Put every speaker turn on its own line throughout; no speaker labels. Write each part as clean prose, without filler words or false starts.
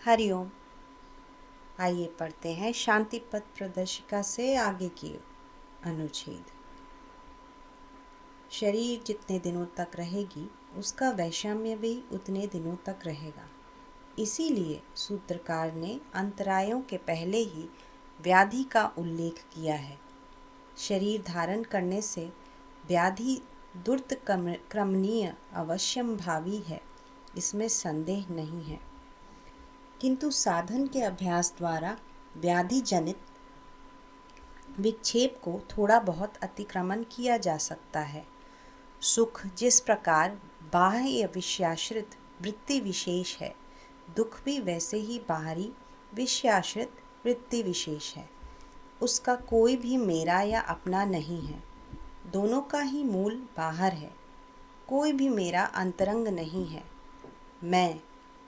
हरिओम। आइए पढ़ते हैं शांति पथ प्रदर्शिका से आगे की अनुच्छेद। शरीर जितने दिनों तक रहेगी उसका वैषम्य भी उतने दिनों तक रहेगा। इसीलिए सूत्रकार ने अंतरायों के पहले ही व्याधि का उल्लेख किया है। शरीर धारण करने से व्याधि दुर्त क्रमणीय अवश्यम भावी है, इसमें संदेह नहीं है। किंतु साधन के अभ्यास द्वारा व्याधि जनित विक्षेप को थोड़ा बहुत अतिक्रमण किया जा सकता है। सुख जिस प्रकार बाह्य विषयाश्रित वृत्ति विशेष है, दुख भी वैसे ही बाहरी विषयाश्रित वृत्ति विशेष है। उसका कोई भी मेरा या अपना नहीं है, दोनों का ही मूल बाहर है। कोई भी मेरा अंतरंग नहीं है, मैं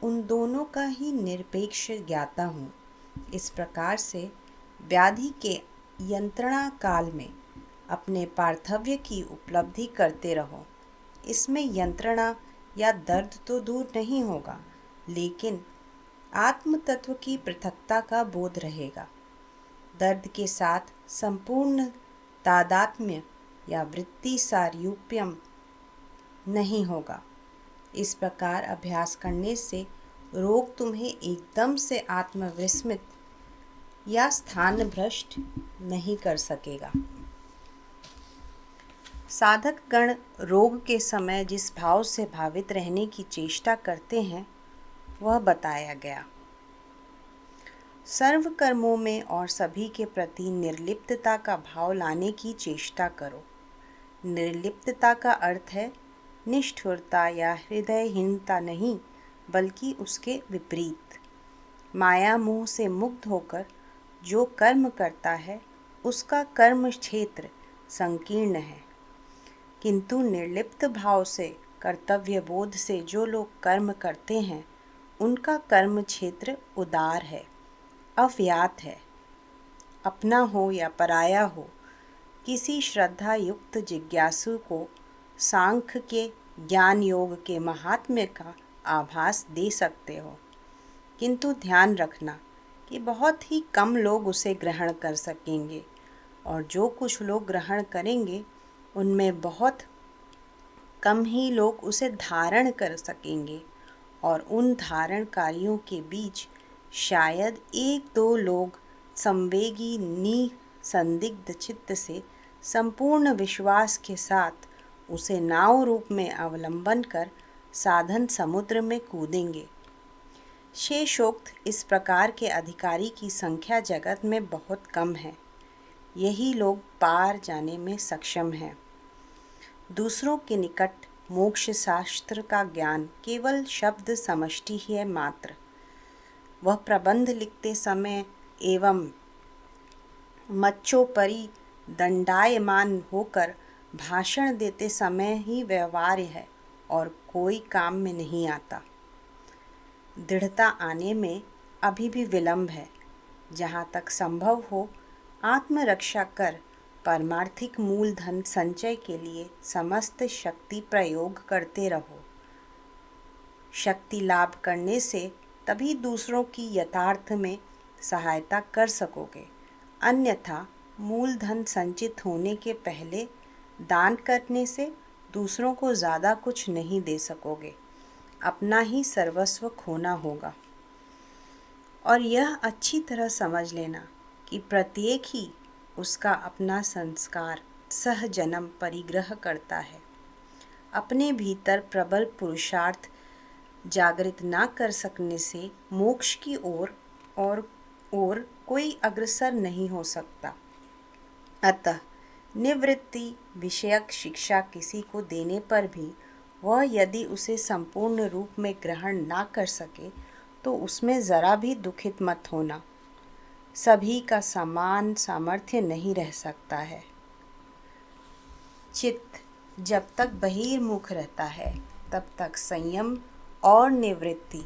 उन दोनों का ही निरपेक्ष ज्ञाता हूँ। इस प्रकार से व्याधि के यंत्रणा काल में अपने पार्थव्य की उपलब्धि करते रहो। इसमें यंत्रणा या दर्द तो दूर नहीं होगा, लेकिन आत्म तत्व की पृथकता का बोध रहेगा। दर्द के साथ संपूर्ण तादात्म्य या वृत्ति सारूप्यम नहीं होगा। इस प्रकार अभ्यास करने से रोग तुम्हें एकदम से आत्मविस्मृत या स्थान भ्रष्ट नहीं कर सकेगा। साधक गण रोग के समय जिस भाव से भावित रहने की चेष्टा करते हैं वह बताया गया। सर्व कर्मों में और सभी के प्रति निर्लिप्तता का भाव लाने की चेष्टा करो। निर्लिप्तता का अर्थ है निष्ठुरता या हृदयहीनता नहीं, बल्कि उसके विपरीत। माया मोह से मुक्त होकर जो कर्म करता है उसका कर्म क्षेत्र संकीर्ण है, किंतु निर्लिप्त भाव से कर्तव्य बोध से जो लोग कर्म करते हैं उनका कर्म क्षेत्र उदार है, अव्यात है। अपना हो या पराया हो, किसी श्रद्धा युक्त जिज्ञासु को सांख्य के ज्ञान योग के महात्म्य का आभास दे सकते हो, किंतु ध्यान रखना कि बहुत ही कम लोग उसे ग्रहण कर सकेंगे, और जो कुछ लोग ग्रहण करेंगे उनमें बहुत कम ही लोग उसे धारण कर सकेंगे, और उन धारणकारियों के बीच शायद एक दो लोग संवेगी निसंदिग्ध चित्त से संपूर्ण विश्वास के साथ उसे नाव रूप में अवलंबन कर साधन समुद्र में कूदेंगे। शेषोक्त इस प्रकार के अधिकारी की संख्या जगत में बहुत कम है। यही लोग पार जाने में सक्षम हैं। दूसरों के निकट मोक्ष शास्त्र का ज्ञान केवल शब्द समष्टि ही है मात्र। वह प्रबंध लिखते समय एवं मच्चोपरि दंडायमान होकर भाषण देते समय ही व्यवहार्य है और कोई काम में नहीं आता। दृढ़ता आने में अभी भी विलंब है। जहाँ तक संभव हो आत्मरक्षा कर पारमार्थिक मूलधन संचय के लिए समस्त शक्ति प्रयोग करते रहो। शक्ति लाभ करने से तभी दूसरों की यथार्थ में सहायता कर सकोगे, अन्यथा मूलधन संचित होने के पहले दान करने से दूसरों को ज़्यादा कुछ नहीं दे सकोगे, अपना ही सर्वस्व खोना होगा। और यह अच्छी तरह समझ लेना कि प्रत्येक ही उसका अपना संस्कार सहजन्म परिग्रह करता है। अपने भीतर प्रबल पुरुषार्थ जागृत ना कर सकने से मोक्ष की ओर कोई अग्रसर नहीं हो सकता। अतः निवृत्ति विषयक शिक्षा किसी को देने पर भी वह यदि उसे संपूर्ण रूप में ग्रहण ना कर सके तो उसमें ज़रा भी दुखित मत होना। सभी का समान सामर्थ्य नहीं रह सकता है। चित्त जब तक बहिर्मुख रहता है तब तक संयम और निवृत्ति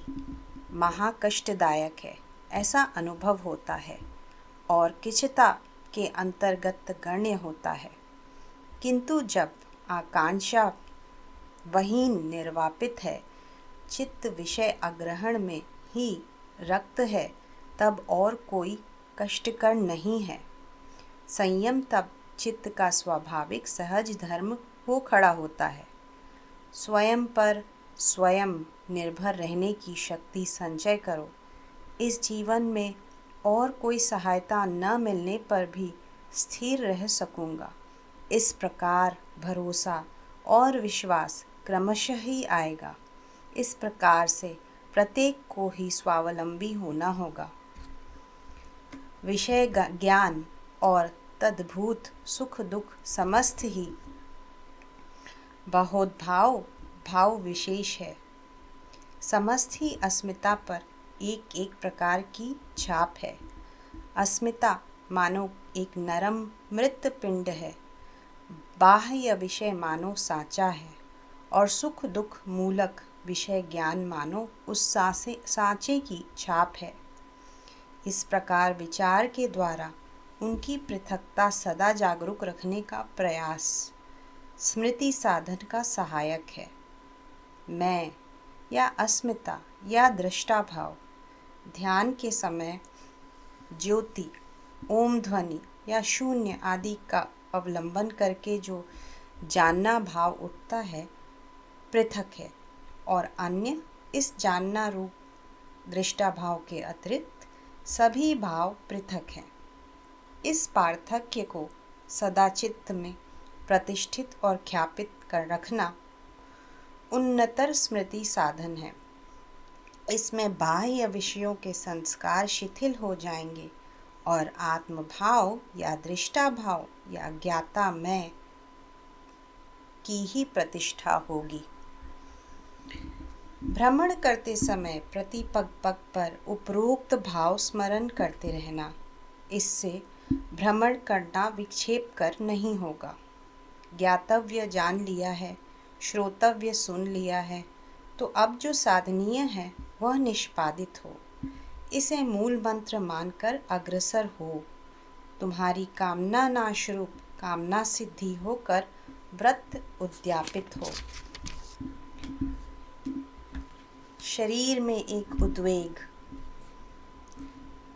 महाकष्टदायक है, ऐसा अनुभव होता है और किचता के अंतर्गत गण्य होता है। किंतु जब आकांक्षा वही निर्वापित है, चित्त विषय अग्रहण में ही रक्त है तब और कोई कष्टकर नहीं है। संयम तब चित्त का स्वाभाविक सहज धर्म हो खड़ा होता है। स्वयं पर स्वयं निर्भर रहने की शक्ति संचय करो। इस जीवन में और कोई सहायता न मिलने पर भी स्थिर रह सकूँगा। इस प्रकार भरोसा और विश्वास क्रमशः ही आएगा। इस प्रकार से प्रत्येक को ही स्वावलंबी होना होगा। विषय ज्ञान और तद्भूत सुख दुख समस्त ही बहोद्भाव भाव विशेष है। समस्त ही अस्मिता पर एक एक प्रकार की छाप है। अस्मिता मानो एक नरम मृत पिंड है। बाह्य विषय मानो साचा है और सुख दुख मूलक विषय ज्ञान मानो उस साँचे की छाप है। इस प्रकार विचार के द्वारा उनकी पृथकता सदा जागरूक रखने का प्रयास स्मृति साधन का सहायक है। मैं या अस्मिता या दृष्टा भाव ध्यान के समय ज्योति, ओम ध्वनि या शून्य आदि का अवलंबन करके जो जानना भाव उठता है पृथक है और अन्य इस जानना रूप दृष्टा भाव के अतिरिक्त सभी भाव पृथक हैं। इस पार्थक्य को सदा चित्त में प्रतिष्ठित और ख्यापित कर रखना उन्नतर स्मृति साधन है। इसमें बाह्य विषयों के संस्कार शिथिल हो जाएंगे और आत्मभाव या दृष्टा भाव या ज्ञाता मैं की ही प्रतिष्ठा होगी। भ्रमण करते समय प्रति पग पग पर उपरोक्त भाव स्मरण करते रहना। इससे भ्रमण करना विक्षेप कर नहीं होगा। ज्ञातव्य जान लिया है, श्रोतव्य सुन लिया है, तो अब जो साधनीय है वह निष्पादित हो। इसे मूल मंत्र मानकर अग्रसर हो। तुम्हारी कामना नाशरूप कामना सिद्धि होकर व्रत उद्यापित हो। शरीर में एक उद्वेग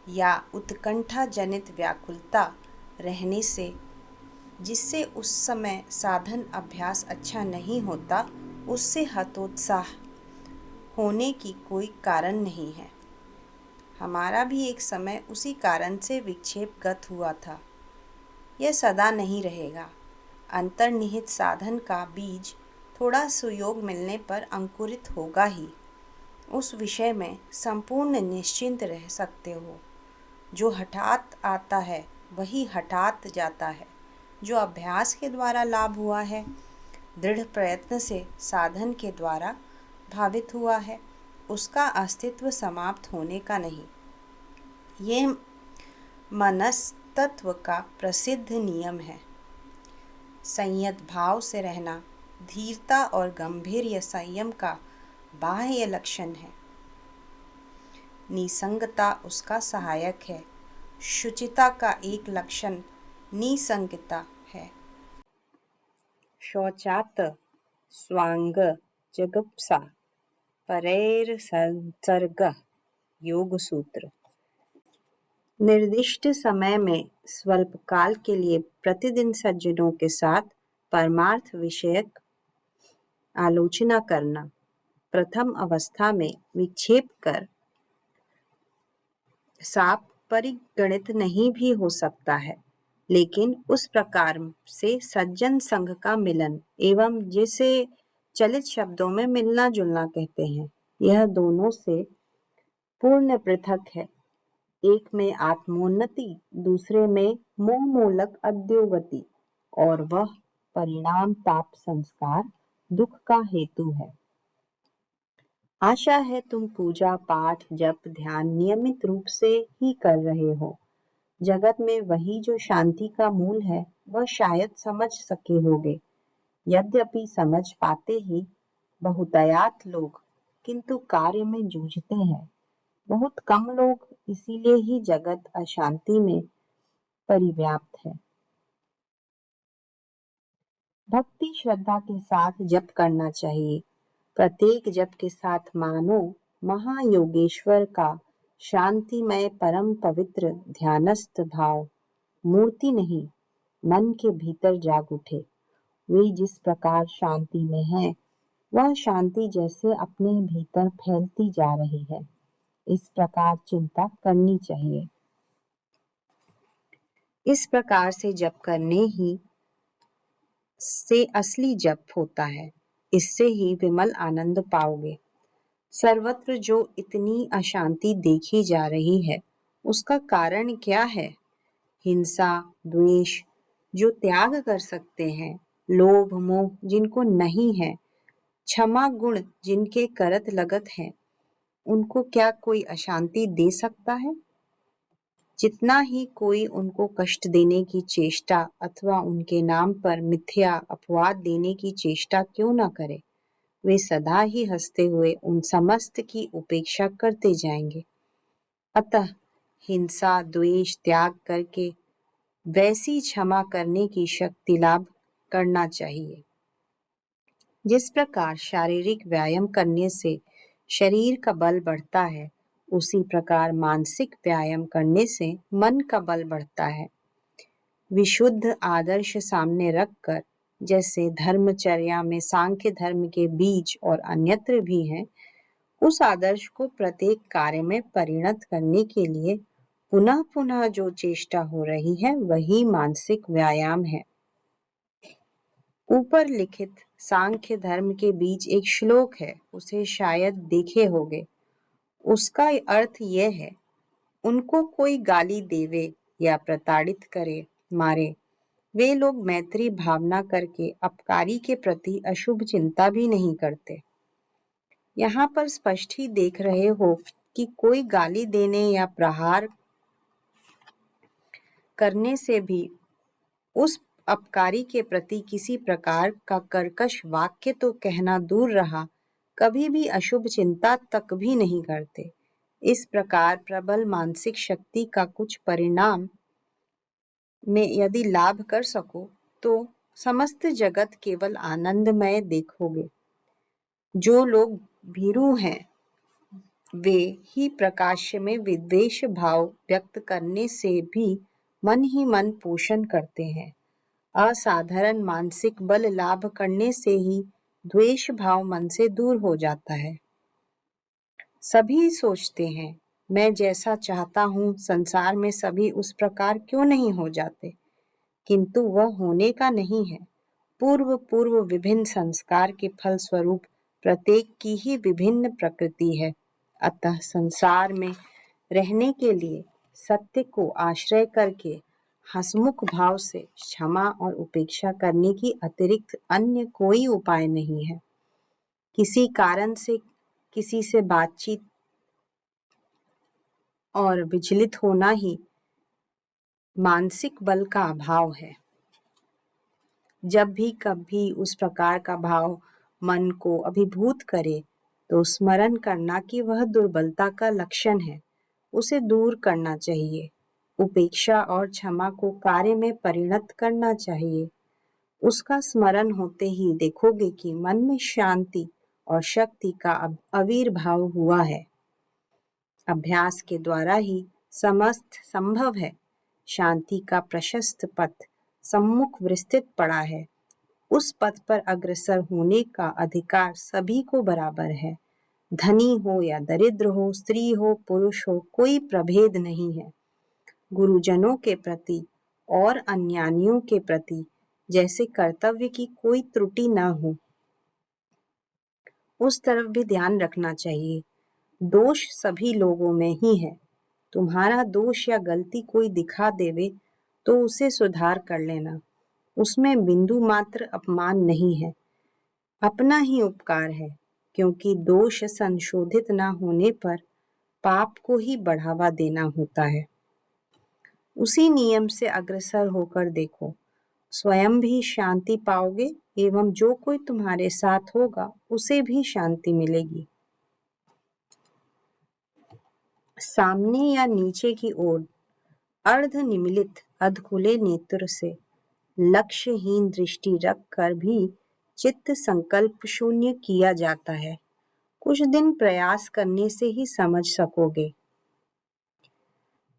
या उत्कंठा जनित व्याकुलता रहने से जिससे उस समय साधन अभ्यास अच्छा नहीं होता, उससे हतोत्साह होने की कोई कारण नहीं है। हमारा भी एक समय उसी कारण से विक्षेपगत हुआ था। यह सदा नहीं रहेगा। अंतर्निहित साधन का बीज थोड़ा सुयोग मिलने पर अंकुरित होगा ही। उस विषय में संपूर्ण निश्चिंत रह सकते हो। जो हठात आता है वही हठात जाता है। जो अभ्यास के द्वारा लाभ हुआ है, दृढ़ प्रयत्न से साधन के द्वारा भावित हुआ है, उसका अस्तित्व समाप्त होने का नहीं। ये मनस्तत्व का प्रसिद्ध नियम है। संयत भाव से रहना धीरता और गंभीर्य संयम का बाह्य लक्षण है। निसंगता उसका सहायक है। शुचिता का एक लक्षण निसंगता है। शौचात स्वांग जगुप्सा परैर संसर्ग योग सूत्र। निर्दिष्ट समय में स्वल्पकाल के लिए प्रतिदिन सज्जनों के साथ परमार्थ विषयक आलोचना करना प्रथम अवस्था में विक्षेप कर साप परिगणित नहीं भी हो सकता है, लेकिन उस प्रकार से सज्जन संघ का मिलन एवं जिसे चलित शब्दों में मिलना जुलना कहते हैं, यह दोनों से पूर्ण पृथक है। एक में आत्मोन्नति, दूसरे में मोह मूलक अद्योगति, और वह परिणाम ताप संस्कार दुख का हेतु है। आशा है तुम पूजा पाठ जप ध्यान नियमित रूप से ही कर रहे हो। जगत में वही जो शांति का मूल है वह शायद समझ सके होगे। यद्यपि समझ पाते ही बहुतायत लोग किंतु कार्य में जूझते हैं बहुत कम लोग, इसीलिए ही जगत अशांति में परिव्याप्त है। भक्ति श्रद्धा के साथ जप करना चाहिए। प्रत्येक जप के साथ मानो महायोगेश्वर का शांतिमय परम पवित्र ध्यानस्थ भाव मूर्ति नहीं, मन के भीतर जाग उठे। वे जिस प्रकार शांति में है, वह शांति जैसे अपने भीतर फैलती जा रही है, इस प्रकार चिंता करनी चाहिए। इस प्रकार से जप करने ही से असली जप होता है। इससे ही विमल आनंद पाओगे। सर्वत्र जो इतनी अशांति देखी जा रही है, उसका कारण क्या है? हिंसा, द्वेष जो त्याग कर सकते हैं, लोभ मोह जिनको नहीं है, क्षमा गुण जिनके करत लगत है, उनको क्या कोई अशांति दे सकता है? जितना ही कोई उनको कष्ट देने की चेष्टा अथवा उनके नाम पर मिथ्या अपवाद देने की चेष्टा क्यों न करे, वे सदा ही हंसते हुए उन समस्त की उपेक्षा करते जाएंगे। अतः हिंसा द्वेष त्याग करके वैसी क्षमा करने की शक्ति लाभ करना चाहिए। जिस प्रकार शारीरिक व्यायाम करने से शरीर का बल बढ़ता है, उसी प्रकार मानसिक व्यायाम करने से मन का बल बढ़ता है। विशुद्ध आदर्श सामने रखकर, जैसे धर्मचर्या में सांख्य धर्म के बीज और अन्यत्र भी हैं, उस आदर्श को प्रत्येक कार्य में परिणत करने के लिए पुनः पुनः जो चेष्टा हो रही है, वही मानसिक व्यायाम है। ऊपर लिखित सांख्य धर्म के बीच एक श्लोक है, उसे शायद देखे होगे। उसका अर्थ यह है, उनको कोई गाली देवे या प्रताड़ित करे, मारे, वे लोग मैत्री भावना करके अपकारी के प्रति अशुभ चिंता भी नहीं करते। यहाँ पर स्पष्ट ही देख रहे हो कि कोई गाली देने या प्रहार करने से भी उस अपकारी के प्रति किसी प्रकार का कर्कश वाक्य तो कहना दूर रहा, कभी भी अशुभ चिंता तक भी नहीं करते। इस प्रकार प्रबल मानसिक शक्ति का कुछ परिणाम में यदि लाभ कर सको, तो समस्त जगत केवल आनंदमय देखोगे। जो लोग भीरू हैं, वे ही प्रकाश्य में विद्वेष भाव व्यक्त करने से भी मन ही मन पोषण करते हैं। असाधारण मानसिक बल लाभ करने से ही द्वेष भाव मन से दूर हो जाता है। सभी सोचते हैं, मैं जैसा चाहता हूँ संसार में सभी उस प्रकार क्यों नहीं हो जाते, किंतु वह होने का नहीं है। पूर्व पूर्व विभिन्न संस्कार के फल स्वरूप प्रत्येक की ही विभिन्न प्रकृति है। अतः संसार में रहने के लिए सत्य को आश्रय करके हंसमुख भाव से क्षमा और उपेक्षा करने की अतिरिक्त अन्य कोई उपाय नहीं है। किसी कारण से किसी से बातचीत और विचलित होना ही मानसिक बल का अभाव है। जब भी कभी उस प्रकार का भाव मन को अभिभूत करे, तो स्मरण करना कि वह दुर्बलता का लक्षण है, उसे दूर करना चाहिए। उपेक्षा और क्षमा को कार्य में परिणत करना चाहिए। उसका स्मरण होते ही देखोगे कि मन में शांति और शक्ति का आविर्भाव हुआ है। अभ्यास के द्वारा ही समस्त संभव है। शांति का प्रशस्त पथ सम्मुख विस्तृत पड़ा है। उस पथ पर अग्रसर होने का अधिकार सभी को बराबर है। धनी हो या दरिद्र हो, स्त्री हो पुरुष हो, कोई प्रभेद नहीं है। गुरुजनों के प्रति और अन्यानियों के प्रति जैसे कर्तव्य की कोई त्रुटि ना हो, उस तरफ भी ध्यान रखना चाहिए। दोष सभी लोगों में ही है। तुम्हारा दोष या गलती कोई दिखा देवे तो उसे सुधार कर लेना, उसमें बिंदु मात्र अपमान नहीं है, अपना ही उपकार है, क्योंकि दोष संशोधित ना होने पर पाप को ही बढ़ावा देना होता है। उसी नियम से अग्रसर होकर देखो, स्वयं भी शांति पाओगे एवं जो कोई तुम्हारे साथ होगा उसे भी शांति मिलेगी। सामने या नीचे की ओर अर्ध निमीलित अधखुले नेत्र से लक्ष्यहीन दृष्टि रखकर भी चित्त संकल्प शून्य किया जाता है। कुछ दिन प्रयास करने से ही समझ सकोगे।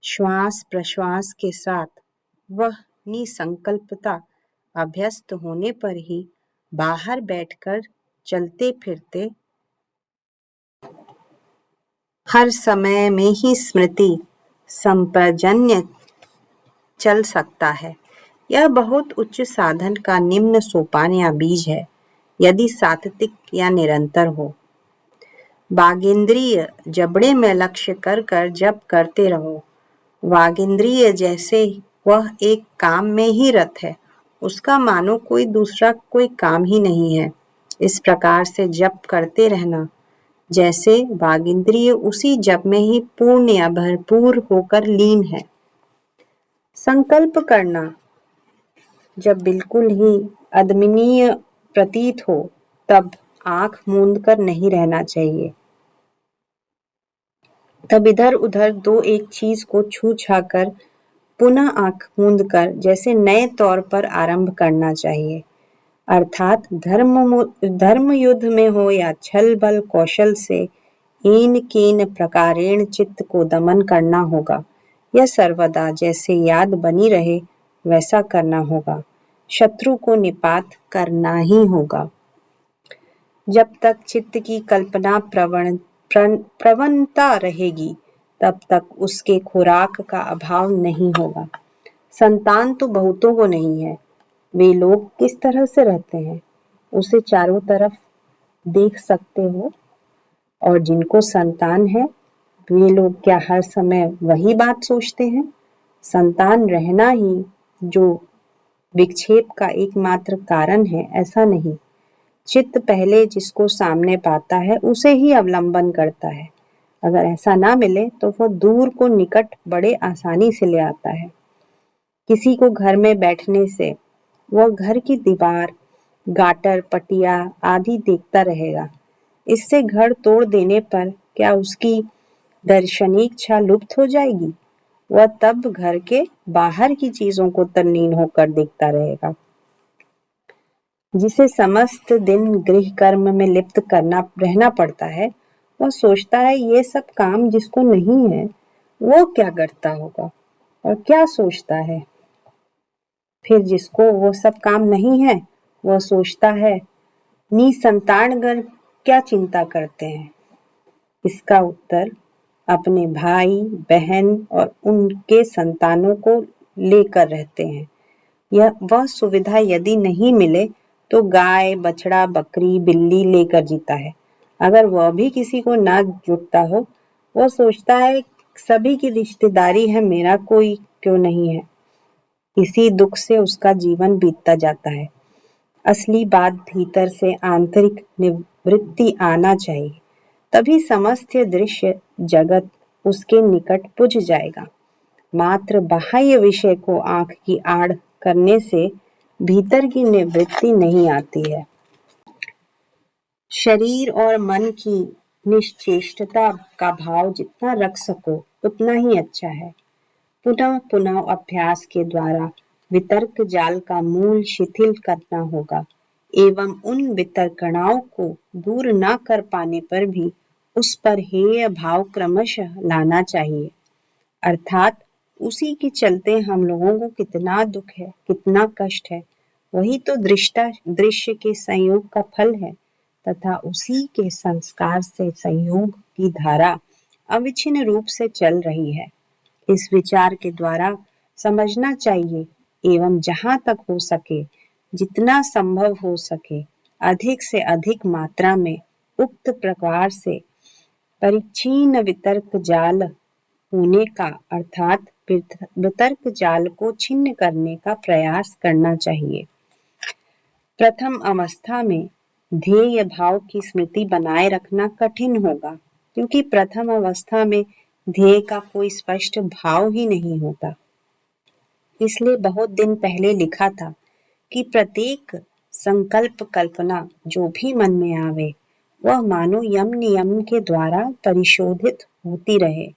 श्वास प्रश्वास के साथ वह निसंकल्पता अभ्यस्त होने पर ही बाहर बैठकर चलते फिरते हर समय में ही स्मृति संप्रजन्य चल सकता है। यह बहुत उच्च साधन का निम्न सोपान या बीज है, यदि सातत्य या निरंतर हो। वागींद्रिय जबड़े में लक्ष्य कर कर जप करते रहो। वागींद्रिय जैसे वह एक काम में ही रत है, उसका मानो कोई दूसरा कोई काम ही नहीं है। इस प्रकार से जप करते रहना, जैसे वागींद्रिय उसी जप में ही पूर्ण या भरपूर होकर लीन है। संकल्प करना जब बिल्कुल ही अदमनीय प्रतीत हो, तब आंख मूंद कर नहीं रहना चाहिए। तब इधर उधर दो एक चीज को छू छा कर पुनः आंख मूंद कर जैसे नए तौर पर आरंभ करना चाहिए। अर्थात धर्म युद्ध में हो या छल बल कौशल से ईन कीन प्रकारेण चित्त को दमन करना होगा। यह सर्वदा जैसे याद बनी रहे वैसा करना होगा। शत्रु को निपात करना ही होगा। जब तक चित्त की कल्पना प्रवणता रहेगी, तब तक उसके खुराक का अभाव नहीं होगा। संतान तो बहुतों को नहीं है। वे लोग किस तरह से रहते हैं, उसे चारों तरफ देख सकते हो। और जिनको संतान है, वे लोग क्या हर समय वही बात सोचते हैं? संतान रहना ही जो विक्षेप का एकमात्र कारण है, ऐसा नहीं। चित्त पहले जिसको सामने पाता है, उसे ही अवलंबन करता है। अगर ऐसा ना मिले तो वह दूर को निकट बड़े आसानी से ले आता है। किसी को घर में बैठने से वह घर की दीवार, गाटर, पटिया आदि देखता रहेगा। इससे घर तोड़ देने पर क्या उसकी दर्शनीय इच्छा लुप्त हो जाएगी? वह तब घर के बाहर की चीजों को तल्लीन होकर देखता रहेगा। जिसे समस्त दिन गृह कर्म में लिप्त रहना पड़ता है, वह सोचता है ये सब काम जिसको नहीं है, वो क्या करता होगा और क्या सोचता है। फिर जिसको वो सब काम नहीं है, वह सोचता है निसंतानगण क्या चिंता करते हैं। इसका उत्तर अपने भाई बहन और उनके संतानों को लेकर रहते हैं। वह सुविधा यदि नहीं मिले तो गाय, बछड़ा, बकरी, बिल्ली लेकर जीता है। अगर वह भी किसी को ना जुटता हो, वह सोचता है सभी की रिश्तेदारी है, मेरा कोई क्यों नहीं है। इसी दुख से उसका जीवन बीतता जाता है। असली बात भीतर से आंतरिक निवृत्ति आना चाहिए, तभी समस्त दृश्य जगत उसके निकट पुज जाएगा। मात्र बाह्य विषय को आंख की आड़ करने से भीतर की निवृत्ति नहीं आती है। शरीर और मन की निश्चेष्टता का भाव जितना रख सको उतना ही अच्छा है। पुनः पुनः अभ्यास के द्वारा वितर्क जाल का मूल शिथिल करना होगा एवं उन वितर्कणाओं को दूर न कर पाने पर भी उस पर हेय भाव क्रमशः लाना चाहिए। अर्थात उसी के चलते हम लोगों को कितना दुख है, कितना कष्ट है, वही तो दृश्य के संयोग का फल है तथा उसी के संस्कार से संयोग की धारा अविच्छिन्न रूप से चल रही है। इस विचार के द्वारा समझना चाहिए एवं जहाँ तक हो सके, जितना संभव हो सके, अधिक से अधिक मात्रा में उक्त प्रकार से परिच्छिन्न वितर्क जाल होने का अर्थात वितर्क जाल को छिन्न करने का प्रयास करना चाहिए। प्रथम अवस्था में ध्येय भाव की स्मृति बनाए रखना कठिन होगा, क्योंकि प्रथम अवस्था में ध्येय का कोई स्पष्ट भाव ही नहीं होता। इसलिए बहुत दिन पहले लिखा था कि प्रत्येक संकल्प कल्पना जो भी मन में आवे, वह मानो यम नियम के द्वारा परिशोधित होती रहे।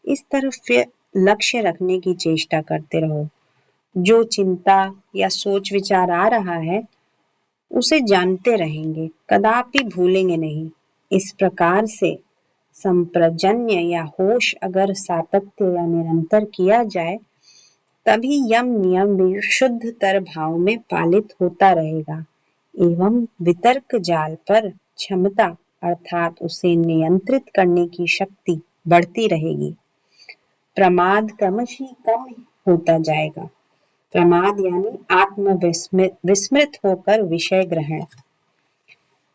इस तरफ लक्ष्य रखने की चेष्टा करते रहो। जो चिंता या सोच विचार आ रहा है, उसे जानते रहेंगे, कदापि भूलेंगे नहीं। इस प्रकार से संप्रजन्य या होश अगर सातत्य या निरंतर किया जाए तभी यम नियम विशुद्धतर भाव में पालित होता रहेगा एवं वितर्क जाल पर क्षमता अर्थात उसे नियंत्रित करने की शक्ति बढ़ती रहेगी। प्रमाद क्रमशः कम होता जाएगा। प्रमाद यानी आत्म विस्मृत होकर विषय ग्रहण।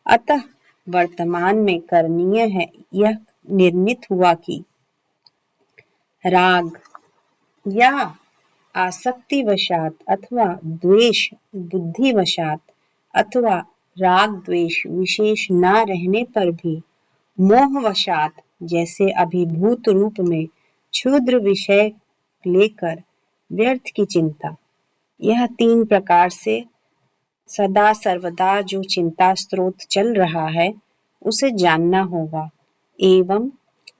अतः वर्तमान में करणीय है यह निर्णित हुआ कि राग या आसक्तिवशात अथवा द्वेष बुद्धिवशात अथवा राग द्वेष विशेष न रहने पर भी मोहवशात जैसे अभिभूत रूप में क्षुद्र विषय लेकर व्यर्थ की चिंता, यह 3 प्रकार से सदा सर्वदा जो चिंता स्रोत चल रहा है उसे जानना होगा एवं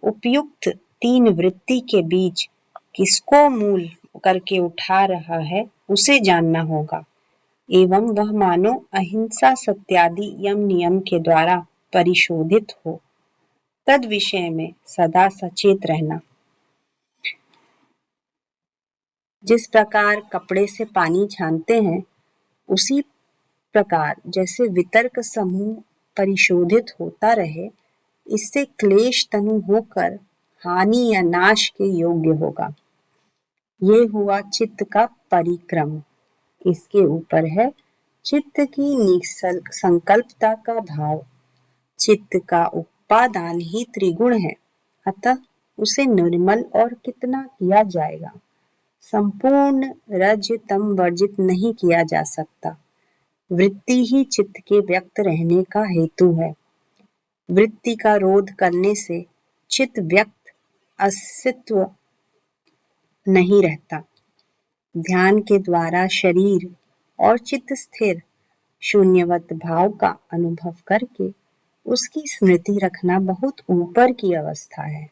उपयुक्त 3 वृत्ति के बीच किसको मूल करके उठा रहा है उसे जानना होगा एवं वह मानो अहिंसा सत्यादि यम नियम के द्वारा परिशोधित हो। तद विषय में सदा सचेत रहना। जिस प्रकार कपड़े से पानी छानते हैं उसी प्रकार जैसे वितर्क समूह परिशोधित होता रहे इससे क्लेश तनु होकर हानि या नाश के योग्य होगा। ये हुआ चित्त का परिक्रम। इसके ऊपर है चित्त की संकल्पता का भाव। चित्त का उपादान ही त्रिगुण है, अतः उसे निर्मल और कितना किया जाएगा। संपूर्ण रज तम वर्जित नहीं किया जा सकता। वृत्ति ही चित्त के व्यक्त रहने का हेतु है। वृत्ति का रोध करने से चित्त व्यक्त अस्तित्व नहीं रहता। ध्यान के द्वारा शरीर और चित्त स्थिर शून्यवत भाव का अनुभव करके उसकी स्मृति रखना बहुत ऊपर की अवस्था है।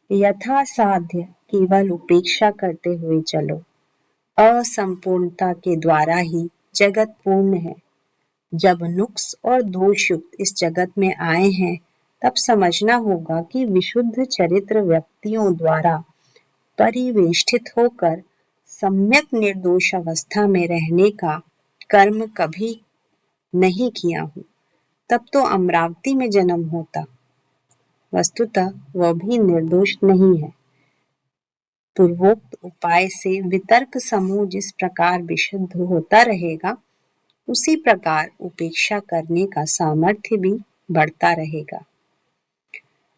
यथासाध्य केवल उपेक्षा करते हुए चलो। असंपूर्णता के द्वारा ही जगत पूर्ण है। जब नुक्स और दोषयुक्त इस जगत में आए हैं तब समझना होगा कि विशुद्ध चरित्र व्यक्तियों द्वारा परिवेष्टित होकर सम्यक निर्दोष अवस्था में रहने का कर्म कभी नहीं किया हूँ, तब तो अमरावती में जन्म होता। वस्तुतः वह भी निर्दोष नहीं है। पूर्वोक्त उपाय से वितर्क समूह जिस प्रकार विशुद्ध होता रहेगा उसी प्रकार उपेक्षा करने का सामर्थ्य भी बढ़ता रहेगा।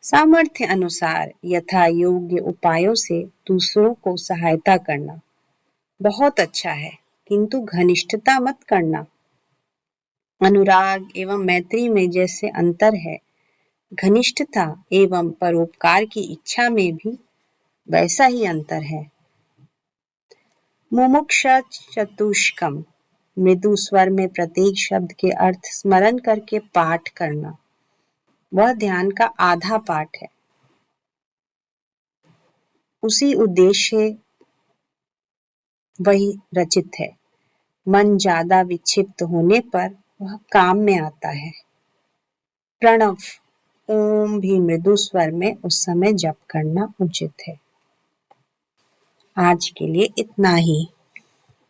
सामर्थ्य अनुसार यथा योग्य उपायों से दूसरों को सहायता करना बहुत अच्छा है, किंतु घनिष्ठता मत करना। अनुराग एवं मैत्री में जैसे अंतर है, घनिष्ठता एवं परोपकार की इच्छा में भी वैसा ही अंतर है। मुमुक्षा चतुष्कम मृदु स्वर में प्रत्येक शब्द के अर्थ स्मरण करके पाठ करना, वह ध्यान का आधा पाठ है। उसी उद्देश्य वही रचित है। मन ज्यादा विक्षिप्त होने पर वह काम में आता है। प्रणव ओम भी मृदु स्वर में उस समय जप करना उचित है। आज के लिए इतना ही।